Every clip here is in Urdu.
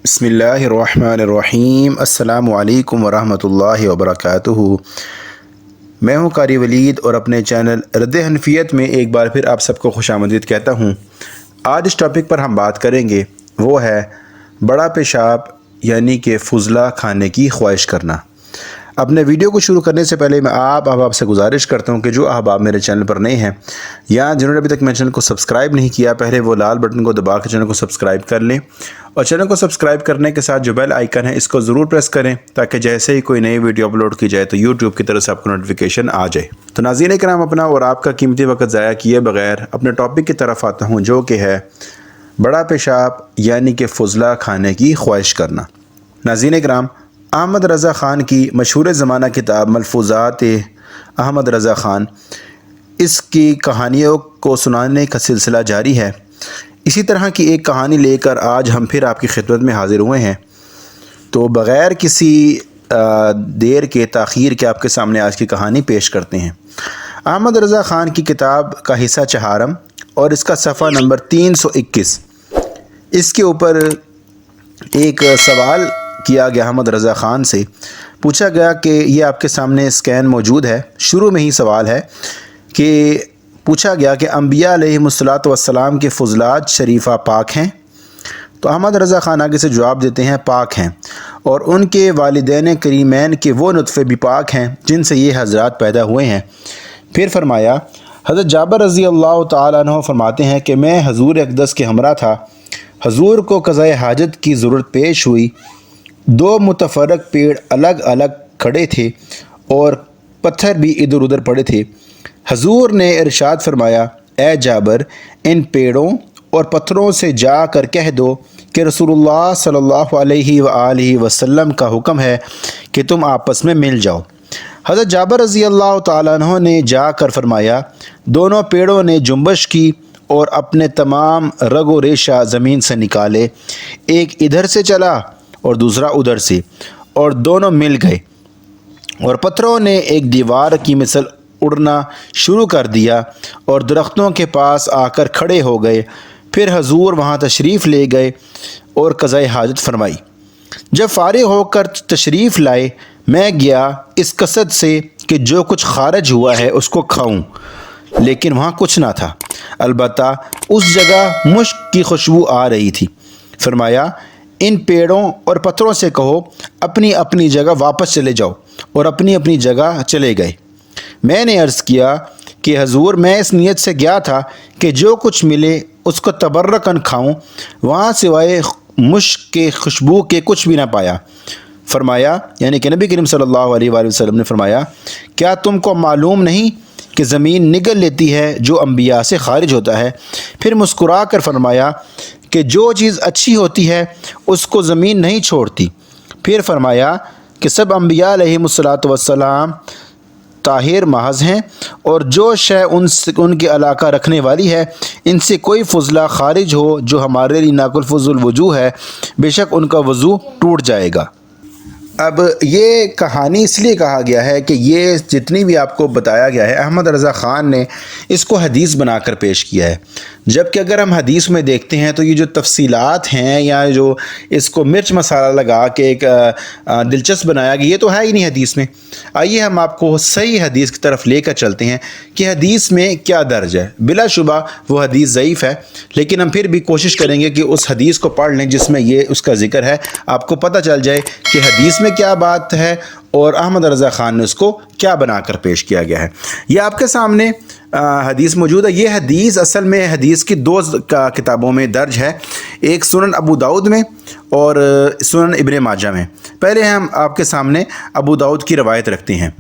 بسم اللہ الرحمن الرحیم۔ السلام علیکم ورحمۃ اللہ وبرکاتہ۔ میں ہوں قاری ولید اور اپنے چینل رد حنفیت میں ایک بار پھر آپ سب کو خوش آمدید کہتا ہوں۔ آج اس ٹاپک پر ہم بات کریں گے، وہ ہے بڑا پیشاب یعنی کہ فضلہ کھانے کی خواہش کرنا۔ اپنے ویڈیو کو شروع کرنے سے پہلے میں آپ سے گزارش کرتا ہوں کہ جو احباب میرے چینل پر نئے ہیں یا جنہوں نے ابھی تک میرے چینل کو سبسکرائب نہیں کیا، پہلے وہ لال بٹن کو دبا کے چینل کو سبسکرائب کر لیں، اور چینل کو سبسکرائب کرنے کے ساتھ جو بیل آئیکن ہے اس کو ضرور پریس کریں تاکہ جیسے ہی کوئی نئی ویڈیو اپلوڈ کی جائے تو یوٹیوب کی طرف سے آپ کو نوٹیفیکیشن آ جائے۔ تو ناظرین کرام، اپنا اور آپ کا قیمتی وقت ضائع کیے بغیر اپنے ٹاپک کی طرف آتا ہوں، جو کہ ہے بڑا پیشاب یعنی کہ فضلہ کھانے کی خواہش کرنا۔ ناظرین کرام، احمد رضا خان کی مشہور زمانہ کتاب ملفوظات احمد رضا خان، اس کی کہانیوں کو سنانے کا سلسلہ جاری ہے۔ اسی طرح کی ایک کہانی لے کر آج ہم پھر آپ کی خدمت میں حاضر ہوئے ہیں، تو بغیر کسی دیر کے تاخیر کے آپ کے سامنے آج کی کہانی پیش کرتے ہیں۔ احمد رضا خان کی کتاب کا حصہ چہارم اور اس کا صفحہ نمبر 321، اس کے اوپر ایک سوال کیا گیا۔ احمد رضا خان سے پوچھا گیا کہ یہ آپ کے سامنے اسکین موجود ہے، شروع میں ہی سوال ہے کہ پوچھا گیا کہ انبیاء علیہم السلام کے فضلات شریفہ پاک ہیں؟ تو احمد رضا خان آگے سے جواب دیتے ہیں پاک ہیں، اور ان کے والدین کریمین کے وہ نطفے بھی پاک ہیں جن سے یہ حضرات پیدا ہوئے ہیں۔ پھر فرمایا، حضرت جابر رضی اللہ تعالیٰ عنہ فرماتے ہیں کہ میں حضور اقدس کے ہمراہ تھا۔ حضور کو قضاء حاجت کی ضرورت پیش ہوئی۔ دو متفرق پیڑ الگ الگ کھڑے تھے اور پتھر بھی ادھر ادھر پڑے تھے۔ حضور نے ارشاد فرمایا، اے جابر، ان پیڑوں اور پتھروں سے جا کر کہہ دو کہ رسول اللہ صلی اللہ علیہ وآلہ وسلم کا حکم ہے کہ تم آپس میں مل جاؤ۔ حضرت جابر رضی اللہ تعالیٰ عنہ نے جا کر فرمایا، دونوں پیڑوں نے جنبش کی اور اپنے تمام رگ و ریشہ زمین سے نکالے، ایک ادھر سے چلا اور دوسرا ادھر سے، اور دونوں مل گئے، اور پتھروں نے ایک دیوار کی مثل اڑنا شروع کر دیا اور درختوں کے پاس آ کر کھڑے ہو گئے۔ پھر حضور وہاں تشریف لے گئے اور قضاء حاجت فرمائی۔ جب فارغ ہو کر تشریف لائے، میں گیا اس قصد سے کہ جو کچھ خارج ہوا ہے اس کو کھاؤں، لیکن وہاں کچھ نہ تھا، البتہ اس جگہ مشک کی خوشبو آ رہی تھی۔ فرمایا، ان پیڑوں اور پتھروں سے کہو اپنی اپنی جگہ واپس چلے جاؤ، اور اپنی اپنی جگہ چلے گئے۔ میں نے عرض کیا کہ حضور، میں اس نیت سے گیا تھا کہ جو کچھ ملے اس کو تبرکاً کھاؤں، وہاں سوائے مشک کے خوشبو کے کچھ بھی نہ پایا۔ فرمایا، یعنی کہ نبی کریم صلی اللہ علیہ وآلہ وسلم نے فرمایا، کیا تم کو معلوم نہیں کہ زمین نگل لیتی ہے جو انبیاء سے خارج ہوتا ہے؟ پھر مسکرا کر فرمایا کہ جو چیز اچھی ہوتی ہے اس کو زمین نہیں چھوڑتی۔ پھر فرمایا کہ سب انبیاء علیہم السلام طاہر محض ہیں، اور جو شے ان کے علاقہ رکھنے والی ہے، ان سے کوئی فضلہ خارج ہو جو ہمارے لیے ناقل فضل وضو ہے، بے شک ان کا وضو ٹوٹ جائے گا۔ اب یہ کہانی اس لیے کہا گیا ہے کہ یہ جتنی بھی آپ کو بتایا گیا ہے، احمد رضا خان نے اس کو حدیث بنا کر پیش کیا ہے، جبکہ اگر ہم حدیث میں دیکھتے ہیں تو یہ جو تفصیلات ہیں یا جو اس کو مرچ مسالہ لگا کے ایک دلچسپ بنایا گیا، یہ تو ہے ہی نہیں حدیث میں۔ آئیے ہم آپ کو صحیح حدیث کی طرف لے کر چلتے ہیں کہ حدیث میں کیا درج ہے۔ بلا شبہ وہ حدیث ضعیف ہے، لیکن ہم پھر بھی کوشش کریں گے کہ اس حدیث کو پڑھ لیں جس میں یہ اس کا ذکر ہے، آپ کو پتہ چل جائے کہ حدیث میں کیا بات ہے اور احمد رضا خان نے اس کو کیا بنا کر پیش کیا گیا ہے۔ یہ آپ کے سامنے حدیث موجود ہے۔ یہ حدیث اصل میں حدیث کی دو کتابوں میں درج ہے، ایک سنن ابو داؤد میں اور سنن ابن ماجہ میں۔ پہلے ہم آپ کے سامنے ابو داؤد کی روایت رکھتے ہیں۔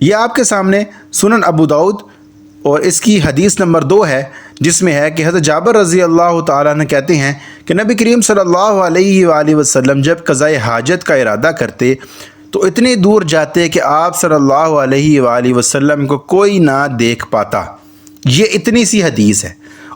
یہ آپ کے سامنے سنن ابو داؤد اور اس کی حدیث نمبر 2 ہے، جس میں ہے کہ حضرت جابر رضی اللہ تعالیٰ عنہ کہتے ہیں کہ نبی کریم صلی اللہ علیہ وآلہ وسلم جب قضاء حاجت کا ارادہ کرتے تو اتنی دور جاتے کہ آپ صلی اللہ علیہ وآلہ وسلم کو کوئی نہ دیکھ پاتا۔ یہ اتنی سی حدیث ہے،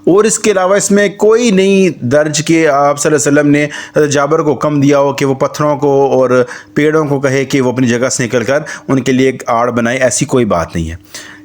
اور اس کے علاوہ اس میں کوئی نہیں درج کہ آپ صلی اللہ علیہ وسلم نے حضرت جابر کو حکم دیا ہو کہ وہ پتھروں کو اور پیڑوں کو کہے کہ وہ اپنی جگہ سے نکل کر ان کے لیے ایک آڑ بنائے، ایسی کوئی بات نہیں ہے۔